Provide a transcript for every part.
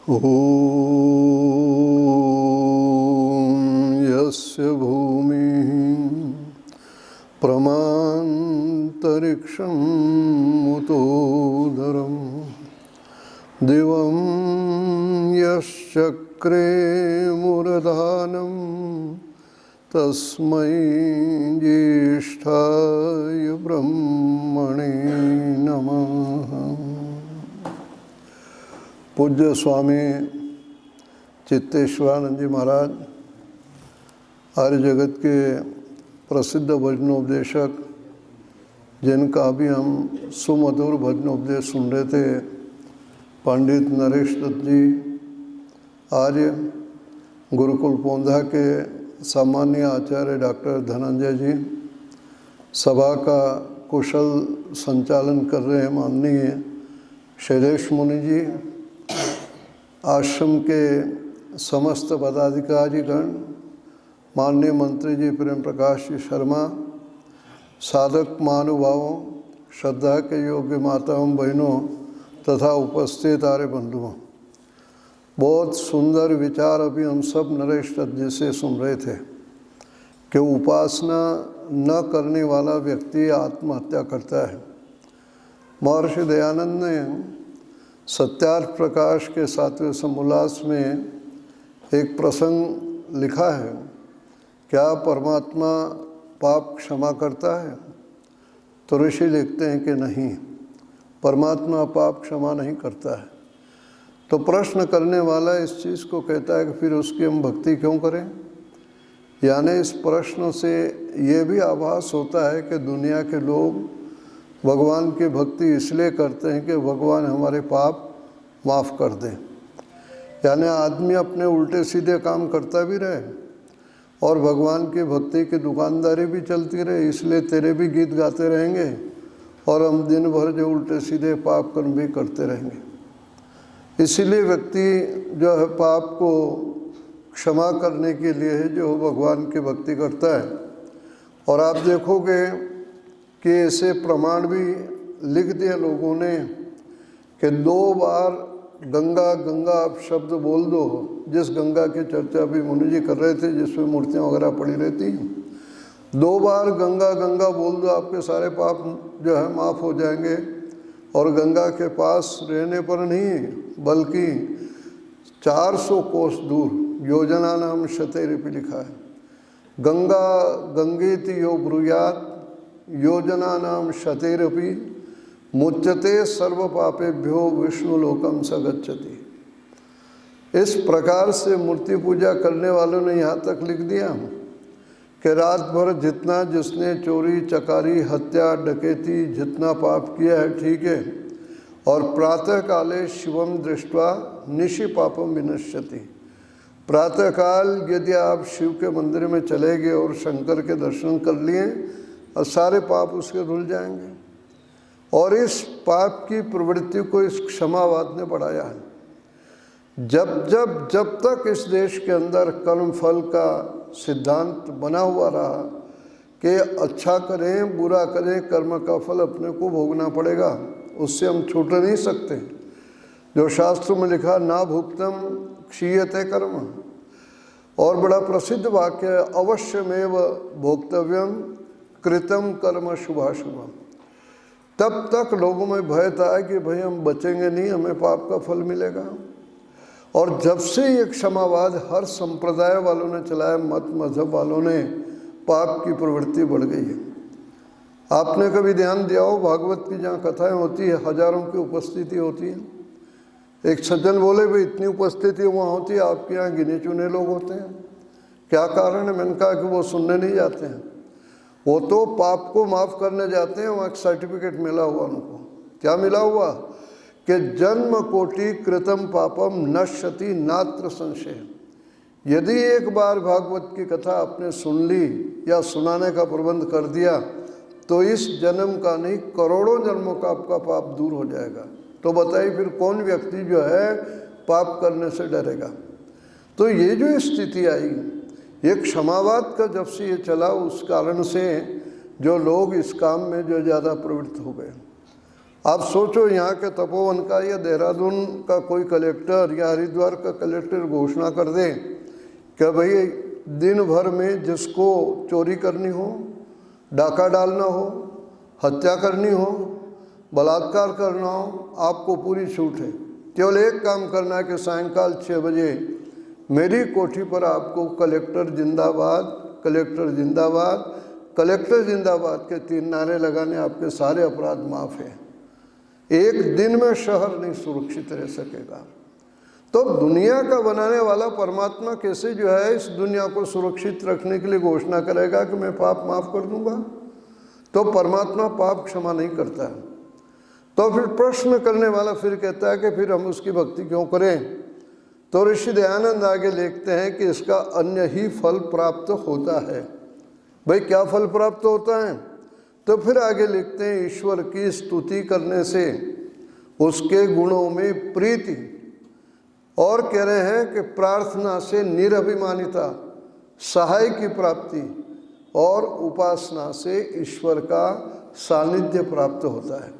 ॐ यस्य भूमिः प्रमान्तरिक्षं मुतोदरं दिवं यश्चक्रे मुरधानं तस्मै ज्येष्ठाय ब्रह्मणे नमः। पूज्य स्वामी चित्तेश्वरानंद जी महाराज आर्य जगत के प्रसिद्ध भजनोपदेशक, जिनका अभी हम सुमधुर भजनोपदेश सुन रहे थे, पंडित नरेश दत्त जी आर्य, गुरुकुल पोंधा के सामान्य आचार्य डॉक्टर धनंजय जी, सभा का कुशल संचालन कर रहे हैं माननीय शैलेश मुनि जी, आश्रम के समस्त पदाधिकारीगण, माननीय मंत्री जी प्रेम प्रकाश जी शर्मा, साधक महानुभावों, श्रद्धा के योग्य माताओं बहनों तथा उपस्थित आर्य बंधुओं, बहुत सुंदर विचार अभी हम सब नरेश दत्त जी से सुन रहे थे कि उपासना न करने वाला व्यक्ति आत्महत्या करता है। महर्षि दयानंद ने सत्यार्थ प्रकाश के 7वें समोल्लास में एक प्रसंग लिखा है, क्या परमात्मा पाप क्षमा करता है? तो ऋषि लिखते हैं कि नहीं, परमात्मा पाप क्षमा नहीं करता है। तो प्रश्न करने वाला इस चीज़ को कहता है कि फिर उसकी हम भक्ति क्यों करें? यानी इस प्रश्न से ये भी आभास होता है कि दुनिया के लोग भगवान की भक्ति इसलिए करते हैं कि भगवान हमारे पाप माफ़ कर दें। यानी आदमी अपने उल्टे सीधे काम करता भी रहे और भगवान की भक्ति की दुकानदारी भी चलती रहे, इसलिए तेरे भी गीत गाते रहेंगे और हम दिन भर जो उल्टे सीधे पाप कर्म भी करते रहेंगे। इसीलिए व्यक्ति जो है पाप को क्षमा करने के लिए है जो भगवान की भक्ति करता है। और आप देखोगे कि ऐसे प्रमाण भी लिख दिए लोगों ने कि 2 बार गंगा गंगा आप शब्द बोल दो, जिस गंगा की चर्चा भी मुनि जी कर रहे थे जिसमें मूर्तियाँ वगैरह पड़ी रहती, 2 बार गंगा गंगा बोल दो, आपके सारे पाप जो है माफ़ हो जाएंगे। और गंगा के पास रहने पर नहीं बल्कि 400 कोस दूर, योजना नाम शतेरिपि लिखा है, गंगा गंगेति यो ब्रूयात योजना नाम शतेरपि मुच्यते सर्व पापेभ्यो विष्णु लोकम स गच्छति। इस प्रकार से मूर्ति पूजा करने वालों ने यहाँ तक लिख दिया कि रात भर जितना जिसने चोरी चकारी हत्या डकैती जितना पाप किया है ठीक है, और प्रातः काले शिवम दृष्ट्वा निशि पापम विनश्यति। प्रातःकाल यदि आप शिव के मंदिर में चले गए और शंकर के दर्शन कर लिए और सारे पाप उसके धुल जाएंगे। और इस पाप की प्रवृत्ति को इस क्षमावाद ने बढ़ाया है। जब तक इस देश के अंदर कर्म फल का सिद्धांत बना हुआ रहा कि अच्छा करें बुरा करें, कर्म का फल अपने को भोगना पड़ेगा, उससे हम छूट नहीं सकते। जो शास्त्रों में लिखा ना भुक्तम क्षीयते कर्म, और बड़ा प्रसिद्ध वाक्य है अवश्यमेव भोक्तव्यम कृतम कर्म शुभाशुभम। तब तक लोगों में भय था कि भाई हम बचेंगे नहीं, हमें पाप का फल मिलेगा। और जब से ये क्षमावाद हर संप्रदाय वालों ने चलाया, मत मजहब वालों ने, पाप की प्रवृत्ति बढ़ गई है। आपने कभी ध्यान दिया हो भागवत की जहाँ कथाएं होती है, हजारों की उपस्थिति होती है। एक सज्जन बोले भाई इतनी उपस्थिति वहाँ होती है, आपके यहाँ गिने चुने लोग होते हैं, क्या कारण है? मैंने कहा कि वो सुनने नहीं जाते हैं, वो तो पाप को माफ़ करने जाते हैं। वहाँ एक सर्टिफिकेट मिला हुआ उनको, क्या मिला हुआ कि जन्म कोटि कृतम पापम नश्यति नात्र संशय। यदि एक बार भागवत की कथा आपने सुन ली या सुनाने का प्रबंध कर दिया तो इस जन्म का नहीं करोड़ों जन्मों का आपका पाप दूर हो जाएगा। तो बताइए फिर कौन व्यक्ति जो है पाप करने से डरेगा? तो ये जो स्थिति आई, ये क्षमावाद का जब से ये चला उस कारण से जो लोग इस काम में जो ज़्यादा प्रवृत्त हो गए। आप सोचो यहाँ के तपोवन का या देहरादून का कोई कलेक्टर या हरिद्वार का कलेक्टर घोषणा कर दे कि भाई दिन भर में जिसको चोरी करनी हो, डाका डालना हो, हत्या करनी हो, बलात्कार करना हो, आपको पूरी छूट है। केवल एक काम करना है कि सायंकाल 6 बजे मेरी कोठी पर आपको कलेक्टर जिंदाबाद, कलेक्टर जिंदाबाद, कलेक्टर जिंदाबाद के 3 नारे लगाने, आपके सारे अपराध माफ़ हैं। एक दिन में शहर नहीं सुरक्षित रह सकेगा। तो दुनिया का बनाने वाला परमात्मा कैसे जो है इस दुनिया को सुरक्षित रखने के लिए घोषणा करेगा कि मैं पाप माफ़ कर दूंगा? तो परमात्मा पाप क्षमा नहीं करता है। तो फिर प्रश्न करने वाला फिर कहता है कि फिर हम उसकी भक्ति क्यों करें? तो ऋषि दयानंद आगे लिखते हैं कि इसका अन्य ही फल प्राप्त होता है। भाई क्या फल प्राप्त होता है? तो फिर आगे लिखते हैं ईश्वर की स्तुति करने से उसके गुणों में प्रीति, और कह रहे हैं कि प्रार्थना से निरभिमानिता, सहाय की प्राप्ति, और उपासना से ईश्वर का सानिध्य प्राप्त होता है।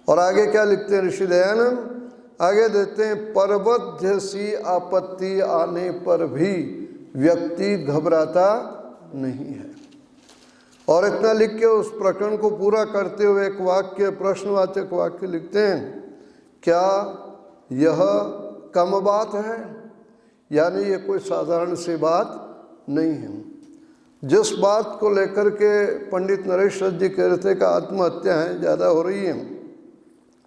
और आगे क्या लिखते हैं ऋषि दयानंद? आगे देते हैं पर्वत जैसी आपत्ति आने पर भी व्यक्ति घबराता नहीं है। और इतना लिख के उस प्रकरण को पूरा करते हुए एक वाक्य, प्रश्नवाचक वाक्य लिखते हैं, क्या यह कम बात है? यानी ये कोई साधारण सी बात नहीं है। जिस बात को लेकर के पंडित नरेश जी कह रहे थे कि आत्महत्याएं ज़्यादा हो रही हैं,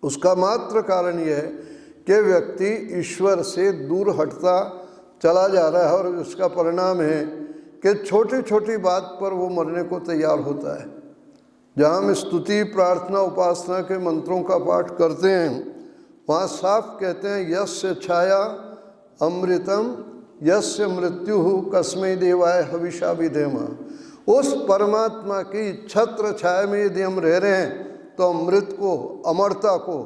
उसका मात्र कारण यह है कि व्यक्ति ईश्वर से दूर हटता चला जा रहा है, और उसका परिणाम है कि छोटी छोटी बात पर वो मरने को तैयार होता है। जहाँ हम स्तुति, प्रार्थना, उपासना के मंत्रों का पाठ करते हैं, वहाँ साफ कहते हैं यस्य छाया अमृतम यस्य मृत्यु कस्मै देवाय हविषा विधेम। उस परमात्मा की छत्र छाया में यदि हम रह रहे हैं तो अमृत को, अमरता को,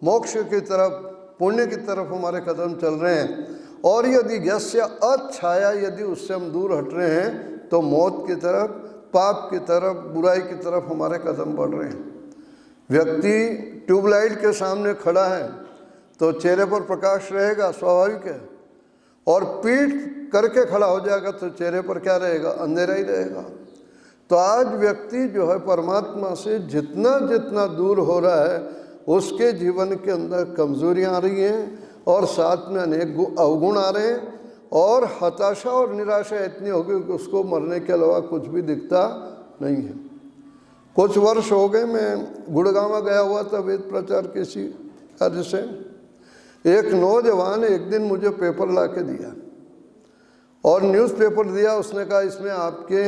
मोक्ष की तरफ, पुण्य की तरफ हमारे कदम चल रहे हैं। और यदि यस्य अछाया, यदि उससे हम दूर हट रहे हैं तो मौत की तरफ, पाप की तरफ, बुराई की तरफ हमारे कदम बढ़ रहे हैं। व्यक्ति ट्यूबलाइट के सामने खड़ा है तो चेहरे पर प्रकाश रहेगा, स्वाभाविक है, और पीठ करके खड़ा हो जाएगा तो चेहरे पर क्या रहेगा? अंधेरा ही रहेगा। तो आज व्यक्ति जो है परमात्मा से जितना जितना दूर हो रहा है, उसके जीवन के अंदर कमजोरियां आ रही हैं, और साथ में अनेक अवगुण आ रहे हैं, और हताशा और निराशा इतनी होगी कि उसको मरने के अलावा कुछ भी दिखता नहीं है। कुछ वर्ष हो गए मैं गुड़गांव गया हुआ था वेद प्रचार किसी कार्य से। एक नौजवान एक दिन मुझे पेपर ला के दिया और न्यूज़पेपर दिया। उसने कहा इसमें आपके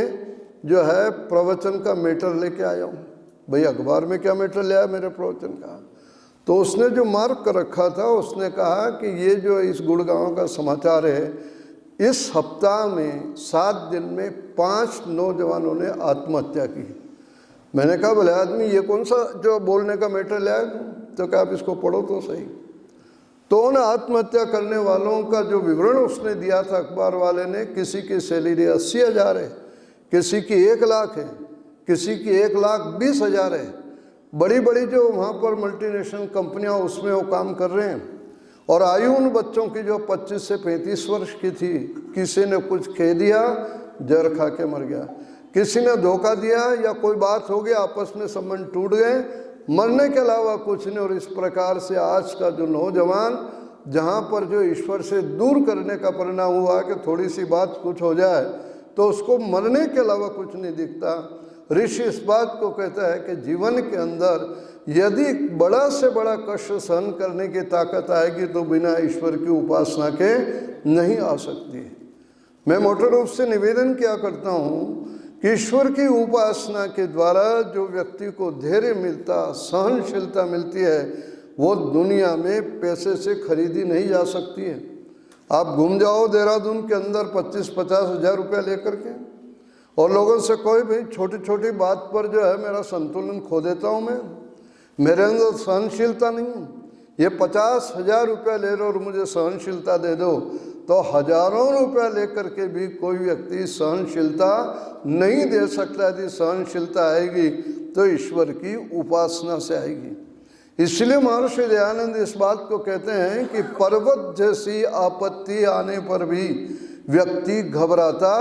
जो है प्रवचन का मैटर लेके आया हूँ। भाई अखबार में क्या मैटर ले आया मेरे प्रवचन का? तो उसने जो मार्क कर रखा था, उसने कहा कि ये जो इस गुड़गांव का समाचार है, इस सप्ताह में 7 दिन में 5 नौजवानों ने आत्महत्या की। मैंने कहा भले आदमी ये कौन सा जो बोलने का मैटर ले आया? तो क्या आप इसको पढ़ो तो सही। तो उन आत्महत्या करने वालों का जो विवरण उसने दिया था अखबार वाले ने, किसी की सैलरी 80,000 है, किसी की 1 लाख है, किसी की 1,20,000 है। बड़ी बड़ी जो वहाँ पर मल्टीनेशनल कंपनियाँ उसमें वो काम कर रहे हैं। और आयु उन बच्चों की जो 25 से 35 वर्ष की थी। किसी ने कुछ कह दिया, जहर खा के मर गया, किसी ने धोखा दिया या कोई बात हो गई, आपस में संबंध टूट गए, मरने के अलावा कुछ नहीं। और इस प्रकार से आज का जो नौजवान, जहाँ पर जो ईश्वर से दूर करने का परिणाम हुआ कि थोड़ी सी बात कुछ हो जाए तो उसको मरने के अलावा कुछ नहीं दिखता। ऋषि इस बात को कहता है कि जीवन के अंदर यदि बड़ा से बड़ा कष्ट सहन करने की ताकत आएगी तो बिना ईश्वर की उपासना के नहीं आ सकती। मैं मोटे रूप से निवेदन किया करता हूँ कि ईश्वर की उपासना के द्वारा जो व्यक्ति को धैर्य मिलता, सहनशीलता मिलती है, वो दुनिया में पैसे से खरीदी नहीं जा सकती है। आप घूम जाओ देहरादून के अंदर 25-50 हज़ार रुपया लेकर के, और लोगों से कोई भी छोटी छोटी बात पर जो है मेरा संतुलन खो देता हूँ मैं, मेरे अंदर सहनशीलता नहीं है। ये 50,000 रुपया ले लो और मुझे सहनशीलता दे दो, तो हजारों रुपया लेकर के भी कोई व्यक्ति सहनशीलता नहीं दे सकता। यदि सहनशीलता आएगी तो ईश्वर की उपासना से आएगी। इसलिए महर्षि दयानंद इस बात को कहते हैं कि पर्वत जैसी आपत्ति आने पर भी व्यक्ति घबराता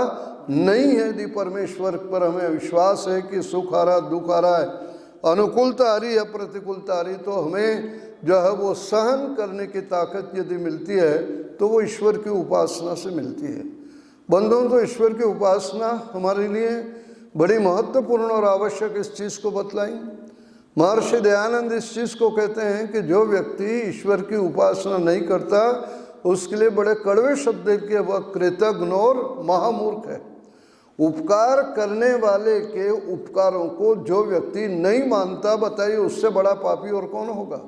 नहीं है। यदि परमेश्वर पर हमें विश्वास है कि सुख आ रहा दुख आ रहा है, अनुकूलता आ रही है प्रतिकूलता आ रही, तो हमें जो है वो सहन करने की ताकत यदि मिलती है तो वो ईश्वर की उपासना से मिलती है। बंधुओं, तो ईश्वर की उपासना हमारे लिए बड़ी महत्वपूर्ण और आवश्यक इस चीज़ को बतलाई। महर्षि दयानंद इस चीज़ को कहते हैं कि जो व्यक्ति ईश्वर की उपासना नहीं करता उसके लिए बड़े कड़वे शब्द के वह कृतघ्न और महामूर्ख है। उपकार करने वाले के उपकारों को जो व्यक्ति नहीं मानता, बताइए उससे बड़ा पापी और कौन होगा।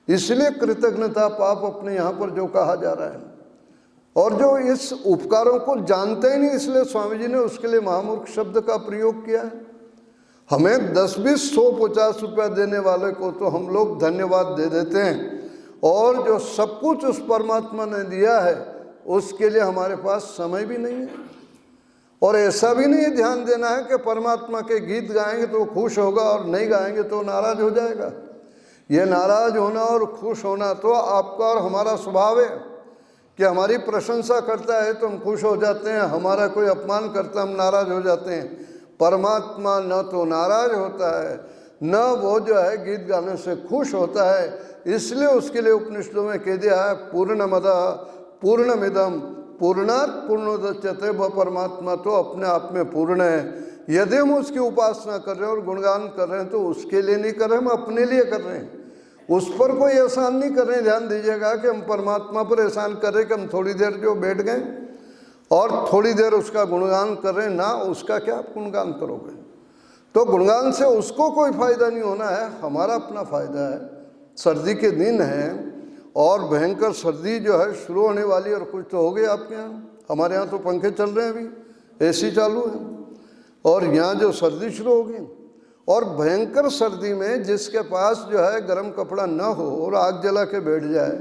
इसलिए कृतज्ञता पाप अपने यहाँ पर जो कहा जा रहा है, और जो इस उपकारों को जानते ही नहीं, इसलिए स्वामी जी ने उसके लिए महामूर्ख शब्द का प्रयोग किया है। हमें 10, 20, 100, 50 रुपया देने वाले को तो हम लोग धन्यवाद दे देते हैं, और जो सब कुछ उस परमात्मा ने दिया है उसके लिए हमारे पास समय भी नहीं है। और ऐसा भी नहीं ध्यान देना है कि परमात्मा के गीत गाएंगे तो खुश होगा और नहीं गाएंगे तो नाराज हो जाएगा। ये नाराज होना और खुश होना तो आपका और हमारा स्वभाव है कि हमारी प्रशंसा करता है तो हम खुश हो जाते हैं, हमारा कोई अपमान करता है हम नाराज हो जाते हैं। परमात्मा न तो नाराज होता है, न वो जो है गीत गाने से खुश होता है। इसलिए उसके लिए उपनिषदों में कह दिया है पूर्णमदः पूर्णमिदं पूर्णात् पूर्णोदच्यते। वह परमात्मा तो अपने आप में पूर्ण है। यदि हम उसकी उपासना कर रहे हैं और गुणगान कर रहे हैं तो उसके लिए नहीं कर रहे, हम अपने लिए कर रहे हैं। उस पर कोई एहसान नहीं कर रहे हैं। ध्यान दीजिएगा कि हम परमात्मा पर एहसान कर रहे हैं कि हम थोड़ी देर जो बैठ गए और थोड़ी देर उसका गुणगान कर रहे हैं, ना उसका क्या आप गुणगान करोगे। तो गुणगान से उसको कोई फ़ायदा नहीं होना है, हमारा अपना फ़ायदा है। सर्दी के दिन है और भयंकर सर्दी जो है शुरू होने वाली, और कुछ तो हो गई आपके यहाँ। हमारे यहाँ तो पंखे चल रहे हैं, अभी एसी चालू है, और यहाँ जो सर्दी शुरू होगी। और भयंकर सर्दी में जिसके पास जो है गर्म कपड़ा न हो और आग जला के बैठ जाए,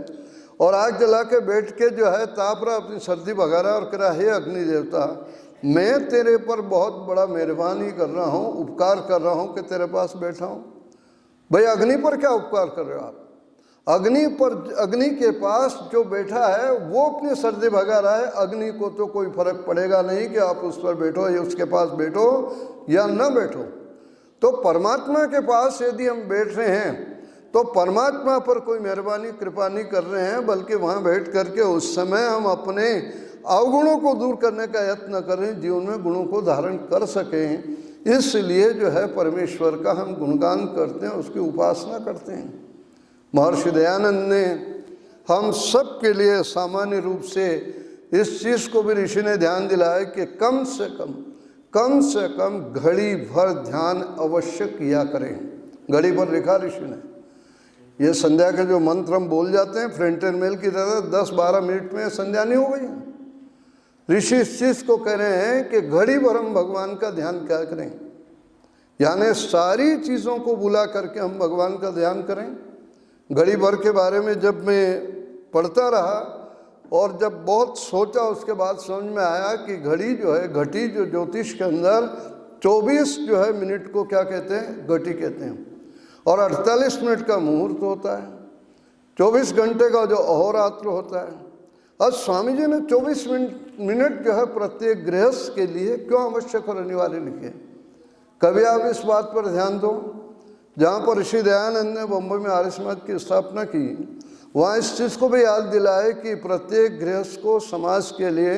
और आग जला के बैठ के जो है ताप रहा, अपनी सर्दी भगा रहा और कह रहा हे अग्नि देवता, मैं तेरे पर बहुत बड़ा मेहरबानी कर रहा हूँ, उपकार कर रहा हूँ कि तेरे पास बैठा हूँ। भाई अग्नि पर क्या उपकार कर रहे हो आप। अग्नि पर, अग्नि के पास जो बैठा है वो अपनी सर्दी भगा रहा है। अग्नि को तो कोई फर्क पड़ेगा नहीं कि आप उस पर बैठो या उसके पास बैठो या न बैठो। तो परमात्मा के पास यदि हम बैठ रहे हैं तो परमात्मा पर कोई मेहरबानी कृपा नहीं कर रहे हैं, बल्कि वहाँ बैठ करके उस समय हम अपने अवगुणों को दूर करने का यत्न कर रहे हैं, जीवन में गुणों को धारण कर सकें। इसलिए जो है परमेश्वर का हम गुणगान करते हैं, उसकी उपासना करते हैं। महर्षि दयानंद ने हम सब के लिए सामान्य रूप से इस चीज़ को भी ऋषि ने ध्यान दिलाया कि कम से कम घड़ी भर ध्यान अवश्य किया करें। घड़ी भर लिखा ऋषि ने। ये संध्या के जो मंत्र हम बोल जाते हैं फ्रंट एंड मेल की तरह 10-12 मिनट में संध्या नहीं हो गई। ऋषि इस चीज़ को कह रहे हैं कि घड़ी भर हम भगवान का ध्यान क्या करें, यानी सारी चीज़ों को बुला करके हम भगवान का ध्यान करें। घड़ी भर के बारे में जब मैं पढ़ता रहा और जब बहुत सोचा, उसके बाद समझ में आया कि घड़ी जो है, घटी जो ज्योतिष के अंदर 24 जो है मिनट को क्या कहते हैं, घटी कहते हैं, और 48 मिनट का मुहूर्त होता है, 24 घंटे का जो अहोरात्र होता है। अब स्वामी जी ने 24 मिनट जो है प्रत्येक गृहस्थ के लिए क्यों आवश्यक और अनिवार्य लिखे। कभी आप इस बात पर ध्यान दो, जहाँ पर ऋषि दयानंद ने बम्बई में आर्य समाज की स्थापना की, वहाँ इस चीज़ को भी याद दिलाए कि प्रत्येक गृहस्थ को समाज के लिए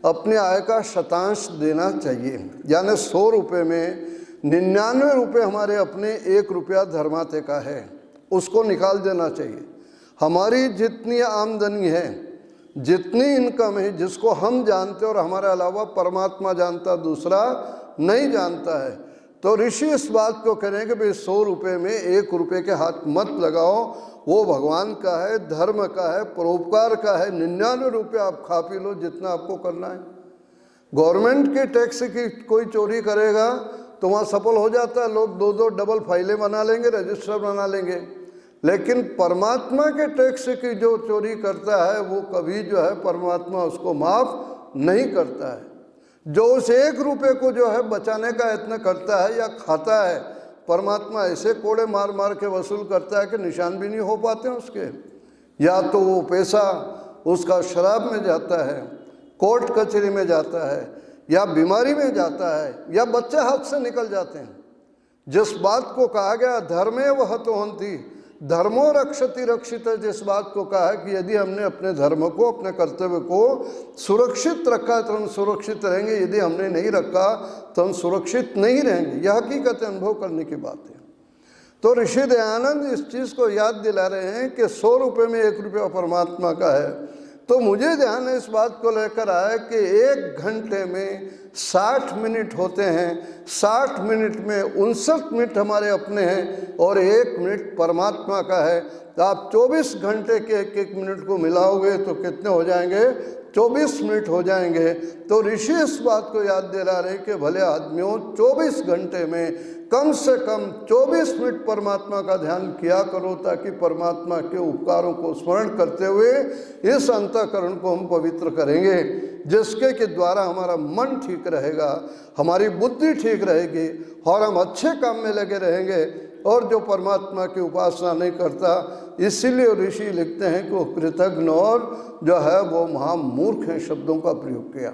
अपने आय का शतांश देना चाहिए। यानी 100 रुपये में 99 रुपये हमारे अपने, 1 रुपया धर्माते का है, उसको निकाल देना चाहिए। हमारी जितनी आमदनी है, जितनी इनकम है, जिसको हम जानते और हमारे अलावा परमात्मा जानता, दूसरा नहीं जानता है, तो ऋषि इस बात को कह रहे हैं कि भाई 100 रुपये में 1 रुपये के हाथ मत लगाओ, वो भगवान का है, धर्म का है, परोपकार का है। 99 रुपये आप खा पी लो जितना आपको करना है। गवर्नमेंट के टैक्स की कोई चोरी करेगा तो वहाँ सफल हो जाता है, लोग 2-2 डबल फाइलें बना लेंगे, रजिस्टर बना लेंगे। लेकिन परमात्मा के टैक्स की जो चोरी करता है वो कभी जो है परमात्मा उसको माफ़ नहीं करता है। जो उस 1 रुपये को जो है बचाने का यत्न करता है या खाता है, परमात्मा ऐसे कोड़े मार मार के वसूल करता है कि निशान भी नहीं हो पाते हैं उसके। या तो वो पैसा उसका शराब में जाता है, कोर्ट कचहरी में जाता है, या बीमारी में जाता है, या बच्चे हाथ से निकल जाते हैं। जिस बात को कहा गया धर्मेव हतोहन्ति धर्मो रक्षति रक्षित, जिस बात को कहा है कि यदि हमने अपने धर्म को, अपने कर्तव्य को सुरक्षित रखा तो हम सुरक्षित रहेंगे, यदि हमने नहीं रखा तो हम सुरक्षित नहीं रहेंगे। यह हकीकत अनुभव करने की बात है। तो ऋषि दयानंद इस चीज़ को याद दिला रहे हैं कि 100 रुपये में 1 रुपया परमात्मा का है। तो मुझे ध्यान इस बात को लेकर आया कि 1 घंटे में 60 मिनट होते हैं, 60 मिनट में 59 मिनट हमारे अपने हैं और 1 मिनट परमात्मा का है। तो आप 24 घंटे के 1-1 मिनट को मिलाओगे तो कितने हो जाएंगे? 24 मिनट हो जाएंगे। तो ऋषि इस बात को याद दिला रहे कि भले आदमियों 24 घंटे में कम से कम 24 मिनट परमात्मा का ध्यान किया करो, ताकि परमात्मा के उपकारों को स्मरण करते हुए इस अंतःकरण को हम पवित्र करेंगे, जिसके के द्वारा हमारा मन ठीक रहेगा, हमारी बुद्धि ठीक रहेगी और हम अच्छे काम में लगे रहेंगे। और जो परमात्मा की उपासना नहीं करता, इसीलिए ऋषि लिखते हैं कि वो कृतघ्न और जो है वो महामूर्ख हैं, शब्दों का प्रयोग किया।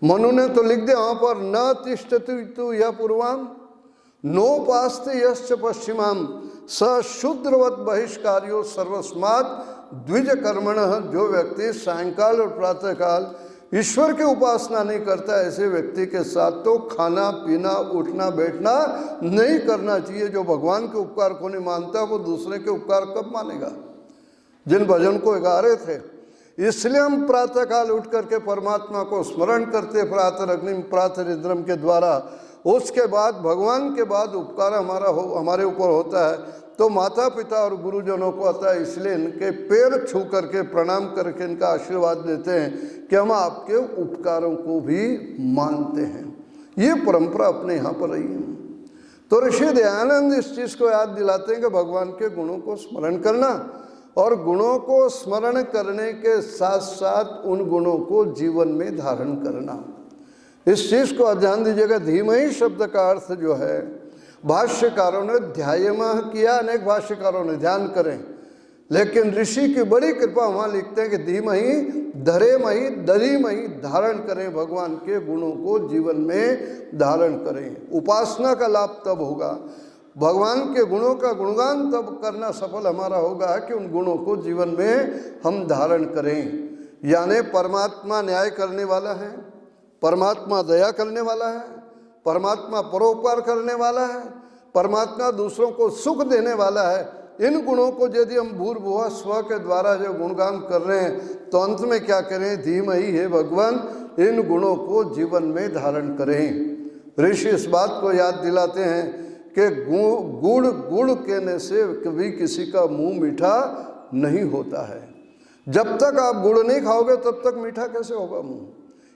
मनु ने तो लिख दिया वहाँ पर, न तिष्ठति तु यः पूर्वाम नोपास्ते यश्च पश्चिमाम स शूद्रवत बहिष्कार्यो सर्वस्मात् द्विज कर्मणः। जो व्यक्ति सायंकाल और प्रातःकाल ईश्वर की उपासना नहीं करता, ऐसे व्यक्ति के साथ तो खाना पीना उठना बैठना नहीं करना चाहिए। जो भगवान के उपकार को नहीं मानता वो दूसरे के उपकार कब मानेगा? जिन भजन को गा रहे थे, इसलिए हम प्रातःकाल उठ करके परमात्मा को स्मरण करते प्रातरग्निम प्रातरिद्रम के द्वारा। उसके बाद भगवान के बाद उपकार हमारे ऊपर होता है तो माता पिता और गुरुजनों को आता है, इसलिए इनके पैर छू करके प्रणाम करके इनका आशीर्वाद लेते हैं कि हम आपके उपकारों को भी मानते हैं। ये परंपरा अपने यहाँ पर रही है। तो ऋषि दयानंद इस चीज़ को याद दिलाते हैं कि भगवान के गुणों को स्मरण करना और गुणों को स्मरण करने के साथ साथ उन गुणों को जीवन में धारण करना। इस चीज़ को ध्यान दीजिएगा। धीमहि शब्द का अर्थ जो है भाष्यकारों ने ध्यायमः किया, अनेक भाष्यकारों ने ध्यान करें, लेकिन ऋषि की बड़ी कृपा वहाँ लिखते हैं कि धीमहि धरेमहि दधीमहि धारण करें, भगवान के गुणों को जीवन में धारण करें। उपासना का लाभ तब होगा, भगवान के गुणों का गुणगान तब करना सफल हमारा होगा कि उन गुणों को जीवन में हम धारण करें। यानी परमात्मा न्याय करने वाला है, परमात्मा दया करने वाला है, परमात्मा परोपकार करने वाला है, परमात्मा दूसरों को सुख देने वाला है। इन गुणों को यदि हम भूर्भुवः स्व के द्वारा जो गुणगान कर रहे हैं तो अंत में क्या करें? धीमहि हे भगवान इन गुणों को जीवन में धारण करें। ऋषि इस बात को याद दिलाते हैं कि गुड़ गुड़ कहने से कभी किसी का मुंह मीठा नहीं होता है। जब तक आप गुड़ नहीं खाओगे तब तक मीठा कैसे होगा मुंह?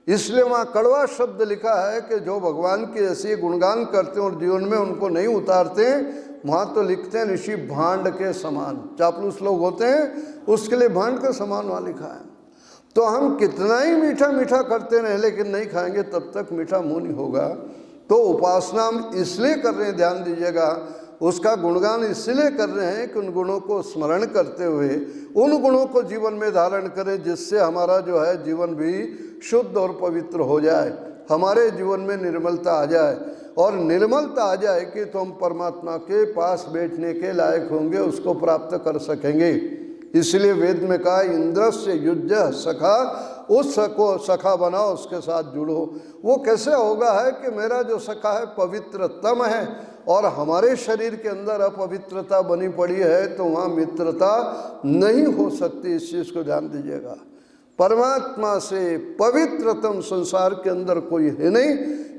इसलिए वहाँ कड़वा शब्द लिखा है कि जो भगवान के ऐसे गुणगान करते हैं और जीवन में उनको नहीं उतारते, वहाँ तो लिखते हैं ऋषि भांड के समान। चापलूस लोग होते हैं, उसके लिए भांड के समान वहाँ लिखा है। तो हम कितना ही मीठा मीठा करते रहे लेकिन नहीं खाएंगे तब तक मीठा मुँह नहीं होगा। तो उपासना हम इसलिए कर रहे हैं, ध्यान दीजिएगा, उसका गुणगान इसलिए कर रहे हैं कि उन गुणों को स्मरण करते हुए उन गुणों को जीवन में धारण करें, जिससे हमारा जो है जीवन भी शुद्ध और पवित्र हो जाए, हमारे जीवन में निर्मलता आ जाए। और निर्मलता आ जाए कि तो हम परमात्मा के पास बैठने के लायक होंगे, उसको प्राप्त कर सकेंगे। इसलिए वेद में कहा इंद्रस्य युज्य सखा, उस को सखा बनाओ, उसके साथ जुड़ो। वो कैसे होगा है कि मेरा जो सखा है पवित्रतम है और हमारे शरीर के अंदर अपवित्रता बनी पड़ी है तो वहाँ मित्रता नहीं हो सकती। इस चीज़ को ध्यान दीजिएगा। परमात्मा से पवित्रतम संसार के अंदर कोई है नहीं,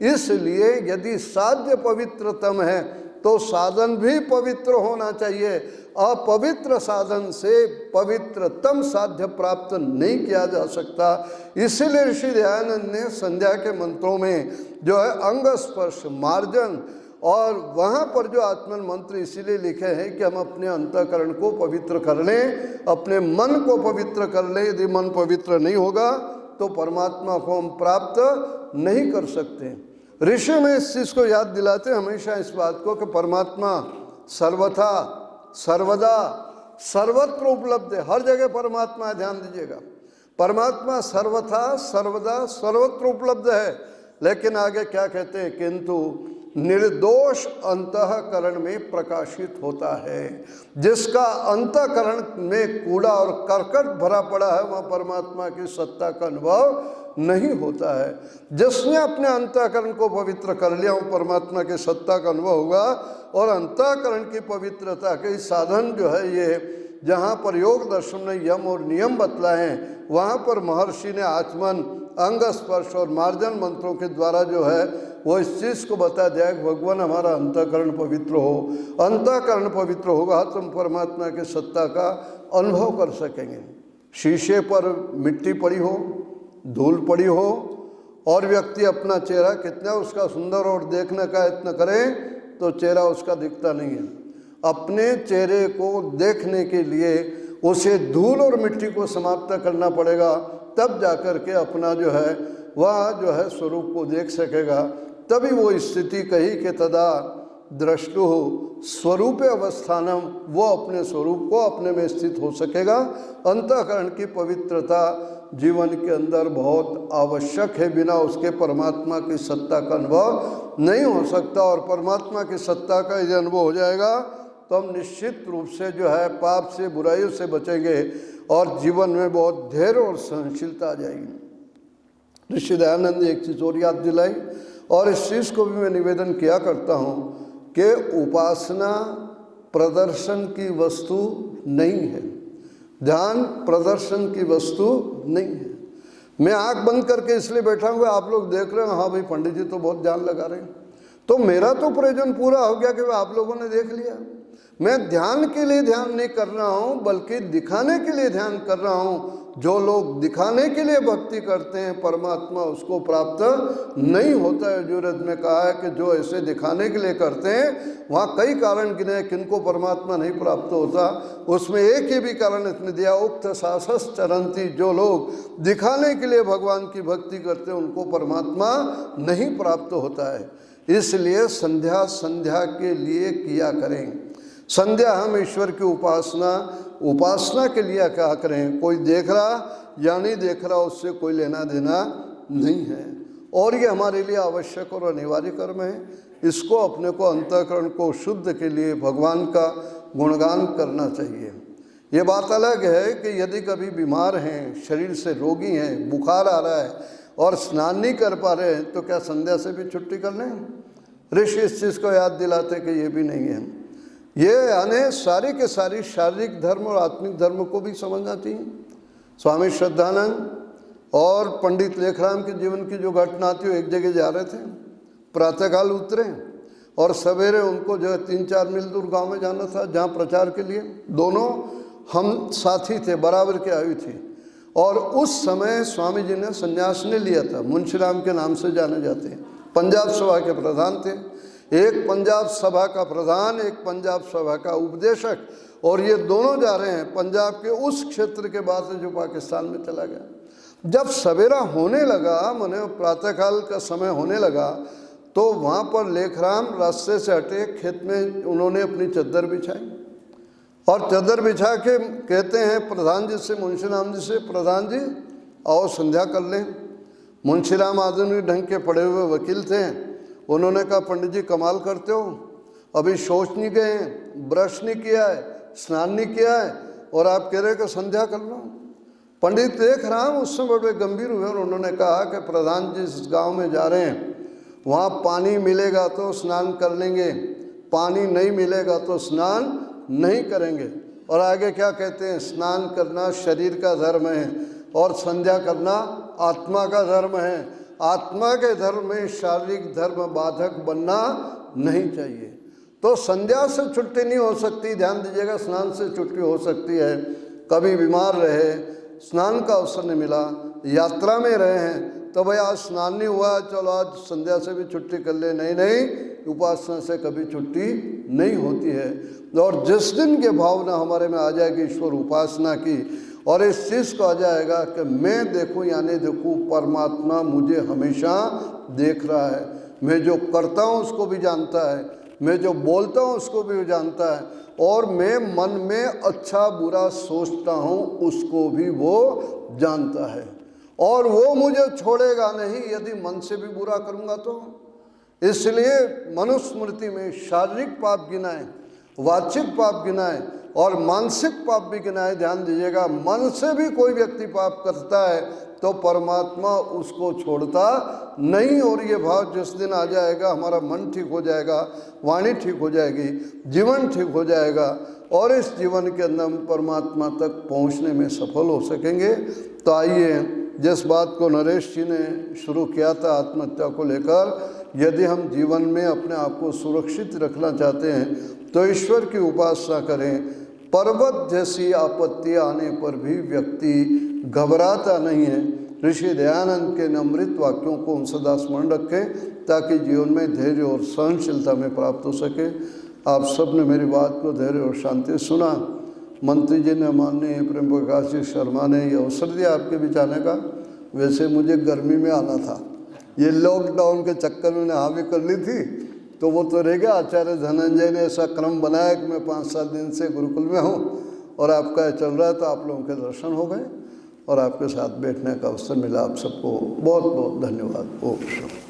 इसलिए यदि साध्य पवित्रतम है तो साधन भी पवित्र होना चाहिए। अपवित्र साधन से पवित्रतम साध्य प्राप्त नहीं किया जा सकता। इसीलिए ऋषि दयानंद ने संध्या के मंत्रों में जो है अंग स्पर्श मार्जन और वहाँ पर जो आत्मन मंत्र इसीलिए लिखे हैं कि हम अपने अंतःकरण को पवित्र कर लें, अपने मन को पवित्र कर लें। यदि मन पवित्र नहीं होगा तो परमात्मा को हम प्राप्त नहीं कर सकते। ऋषि में इस चीज़ को याद दिलाते हमेशा इस बात को कि परमात्मा सर्वथा सर्वदा सर्वत्र उपलब्ध है। हर जगह परमात्मा है, ध्यान दीजिएगा। परमात्मा सर्वथा सर्वदा सर्वत्र उपलब्ध है। लेकिन आगे क्या कहते हैं, किंतु निर्दोष अंतःकरण में प्रकाशित होता है। जिसका अंतःकरण में कूड़ा और करकट भरा पड़ा है, वहाँ परमात्मा की सत्ता का अनुभव नहीं होता है। जिसने अपने अंतःकरण को पवित्र कर लिया, वो परमात्मा की सत्ता का अनुभव होगा। और अंतःकरण की पवित्रता के साधन जो है, ये जहाँ पर योग दर्शन ने यम और नियम बतलाए हैं, वहाँ पर महर्षि ने आचमन, अंग स्पर्श और मार्जन मंत्रों के द्वारा जो है वो इस चीज़ को बता दिया कि भगवान हमारा अंतःकरण पवित्र हो। अंतःकरण पवित्र होगा तो हम परमात्मा की सत्ता का अनुभव कर सकेंगे। शीशे पर मिट्टी पड़ी हो, धूल पड़ी हो, और व्यक्ति अपना चेहरा कितना उसका सुंदर और देखने का यत्न करे तो चेहरा उसका दिखता नहीं है। अपने चेहरे को देखने के लिए उसे धूल और मिट्टी को समाप्त करना पड़ेगा, तब जाकर के अपना जो है वह जो है स्वरूप को देख सकेगा। तभी वो स्थिति कही कि तदा द्रष्टु स्वरूप अवस्थानम, वो अपने स्वरूप को अपने में स्थित हो सकेगा। अंतःकरण की पवित्रता जीवन के अंदर बहुत आवश्यक है, बिना उसके परमात्मा की सत्ता का अनुभव नहीं हो सकता। और परमात्मा की सत्ता का यदि अनुभव हो जाएगा तो हम निश्चित रूप से जो है पाप से, बुराइयों से बचेंगे और जीवन में बहुत धैर्य और सहनशीलता आ जाएगी। ऋषि दयानंद ने एक चीज़ और याद दिलाई, और इस चीज़ को भी मैं निवेदन किया करता हूँ कि उपासना प्रदर्शन की वस्तु नहीं है, ध्यान प्रदर्शन की वस्तु नहीं है। मैं आंख बंद करके इसलिए बैठा हूँ, आप लोग देख रहे हो, हाँ भाई पंडित जी तो बहुत ध्यान लगा रहे हैं, तो मेरा तो प्रयोजन पूरा हो गया कि आप लोगों ने देख लिया। मैं ध्यान के लिए ध्यान नहीं कर रहा हूँ, बल्कि दिखाने के लिए ध्यान कर रहा हूँ। जो लोग दिखाने के लिए भक्ति करते हैं, परमात्मा उसको प्राप्त नहीं होता है। जुरत में कहा है कि जो ऐसे दिखाने के लिए करते हैं, वहाँ कई कारण गिने किनको परमात्मा नहीं प्राप्त होता। उसमें एक ही भी कारण इसने दिया, उक्त सासस चरंती, जो लोग दिखाने के लिए भगवान की भक्ति करते हैं उनको परमात्मा नहीं प्राप्त होता है। इसलिए संध्या संध्या के लिए किया करें। संध्या हम ईश्वर की उपासना के लिए क्या करें। कोई देख रहा या नहीं देख रहा, उससे कोई लेना देना नहीं है। और ये हमारे लिए आवश्यक और अनिवार्य कर्म है। इसको अपने को अंतःकरण को शुद्ध के लिए भगवान का गुणगान करना चाहिए। ये बात अलग है कि यदि कभी बीमार हैं, शरीर से रोगी हैं, बुखार आ रहा है और स्नान नहीं कर पा रहे हैं, तो क्या संध्या से भी छुट्टी कर लें? ऋषि इस चीज़ को याद दिलाते कि ये भी नहीं है। ये यानी सारी के सारी शारीरिक धर्म और आत्मिक धर्म को भी समझना चाहिए। स्वामी श्रद्धानंद और पंडित लेखराम के जीवन की जो घटना थी, वो एक जगह जा रहे थे, प्रातःकाल उतरे और सवेरे उनको जो है 3-4 मील दूर गांव में जाना था, जहां प्रचार के लिए। दोनों हम साथी थे, बराबर के आयु थे। और उस समय स्वामी जी ने संन्यास ने लिया था, मुंशीराम के नाम से जाने जाते हैं। पंजाब सभा के प्रधान थे, एक पंजाब सभा का प्रधान, एक पंजाब सभा का उपदेशक, और ये दोनों जा रहे हैं पंजाब के उस क्षेत्र के बाद से जो पाकिस्तान में चला गया। जब सवेरा होने लगा, माने प्रातःकाल का समय होने लगा, तो वहाँ पर लेखराम रास्ते से हटे, खेत में उन्होंने अपनी चद्दर बिछाई और चद्दर बिछा के कहते हैं प्रधान जी से, मुंशीराम जी से, प्रधान जी आओ संध्या कर लें। मुंशीराम आधुनिक ढंग के पढ़े हुए वकील थे। उन्होंने कहा पंडित जी कमाल करते हो, अभी शौच नहीं गए, ब्रश नहीं किया है, स्नान नहीं किया है, और आप कह रहे कि संध्या कर लो। पंडित देख रहा हूँ उस समय बड़े गंभीर हुए और उन्होंने कहा कि प्रधान जी इस गांव में जा रहे हैं, वहाँ पानी मिलेगा तो स्नान कर लेंगे, पानी नहीं मिलेगा तो स्नान नहीं करेंगे। और आगे क्या कहते हैं, स्नान करना शरीर का धर्म है और संध्या करना आत्मा का धर्म है। आत्मा के धर्म में शारीरिक धर्म बाधक बनना नहीं चाहिए। तो संध्या से छुट्टी नहीं हो सकती, ध्यान दीजिएगा, स्नान से छुट्टी हो सकती है। कभी बीमार रहे, स्नान का अवसर नहीं मिला, यात्रा में रहे हैं, तो भाई आज स्नान नहीं हुआ, चलो आज संध्या से भी छुट्टी कर ले। नहीं, उपासना से कभी छुट्टी नहीं होती है। और जिस दिन के भावना हमारे में आ जाएगी ईश्वर उपासना की, और इस चीज़ को आ जाएगा कि मैं देखूं या नहीं देखूं, परमात्मा मुझे हमेशा देख रहा है। मैं जो करता हूँ उसको भी जानता है, मैं जो बोलता हूँ उसको भी जानता है, और मैं मन में अच्छा बुरा सोचता हूँ उसको भी वो जानता है, और वो मुझे छोड़ेगा नहीं यदि मन से भी बुरा करूँगा तो। इसलिए मनुस्मृति में शारीरिक पाप गिनाए, वाचिक पाप गिनाए और मानसिक पाप भी गिनाए। ध्यान दीजिएगा, मन से भी कोई व्यक्ति पाप करता है तो परमात्मा उसको छोड़ता नहीं। और ये भाव जिस दिन आ जाएगा, हमारा मन ठीक हो जाएगा, वाणी ठीक हो जाएगी, जीवन ठीक हो जाएगा, और इस जीवन के अंदर हम परमात्मा तक पहुंचने में सफल हो सकेंगे। तो आइए, जिस बात को नरेश जी ने शुरू किया था आत्महत्या को लेकर, यदि हम जीवन में अपने आप को सुरक्षित रखना चाहते हैं तो ईश्वर की उपासना करें। पर्वत जैसी आपत्ति आने पर भी व्यक्ति घबराता नहीं है। ऋषि दयानंद के अमृत वाक्यों को हम सदा स्मरण रखें ताकि जीवन में धैर्य और सहनशीलता में प्राप्त हो सके। आप सब ने मेरी बात को धैर्य और शांति सुना। मंत्री जी ने, माननीय प्रेम प्रकाश जी शर्मा ने ये अवसर दिया आपके बीच आने का। वैसे मुझे गर्मी में आना था, ये लॉकडाउन के चक्कर में हामी कर ली थी तो वो तो रह गया। आचार्य धनंजय ने ऐसा क्रम बनाया कि मैं 5-7 दिन से गुरुकुल में हूँ और आपका चल रहा है, तो आप लोगों के दर्शन हो गए और आपके साथ बैठने का अवसर मिला। आप सबको बहुत बहुत धन्यवाद। ओम शांति।